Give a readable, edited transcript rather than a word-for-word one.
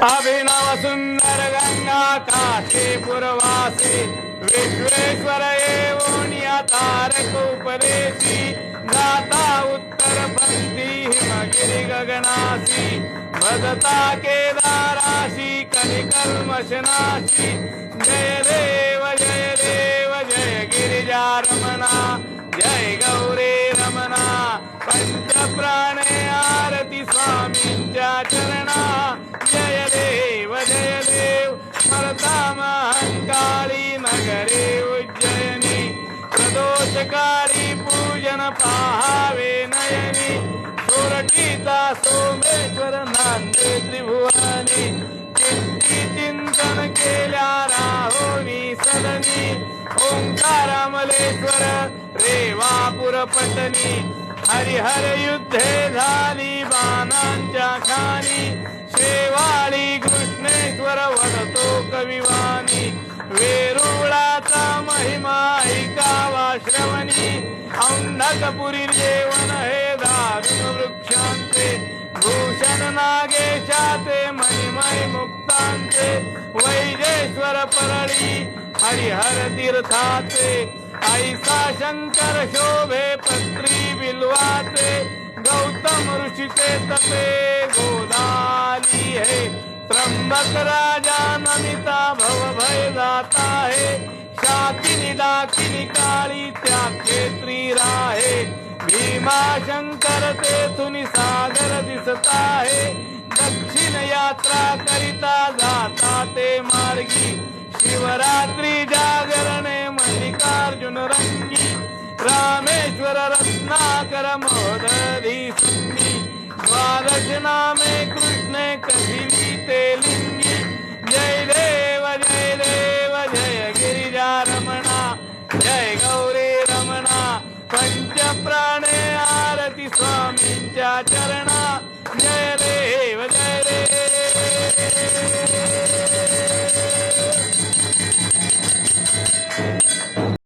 अभिनव सुंदर गंगा काठे पुरवासी विश्वेश्वर येऊनिया तारक उपदेशी गाता उत्तर पंथी हिमगिरी गगनासी भगता केदाराशी कलिकल्मषनाशी जय देव जय गिरिजा रमणा जय गौरी रमणा पंच प्राणे आरती स्वामींच्या चरणा जय देव स्मरतामहंकाळी नगरे उज्जयिनी प्रदोषकारी पूजन पाहावे नयनी सोरटीचा सोमेश्वर नांदे त्रिभुवनी चिंती चिंतन केल्या राहोनी सदनी ओंकारामलेश्वर रेवापुर पटनी हरिहर युद्धे झाली बाणांच्या खाणी शेवाळी कृष्णेश्वर वदतो कविवाणी वेरुळाचा महिमा ऐकावा श्रवणी औंढकपुरी जेवण हे दारुण वृक्षांचे भूषण नागेशाचे महिमय मुक्तांचे वैजेश्वर परळी हरिहर तीर्थाचे ऐसा शंकर शोभे पत्री बिल्वाचे गौतम ऋषीचे तपे गोदाली है त्र्यंबक राजा नमिता भव भय जाता है शाकिनी दाकिनी काळी त्या क्षेत्री राहे भीमा शंकर तेथुनी सागर दिसता है दक्षिण यात्रा करिता जाता ते मार्गी शिवरात्री जागरणे मल्लिकार्जुन रंगी रामेश्वर रत्नाकर मोदधी सुंगी द्वादश नामे कृष्णे कहिली ते लिंगी जय देव जय गिरिजा रमणा जय गौरी रमणा पंच प्राणे आरती स्वामींच्या चरणा जय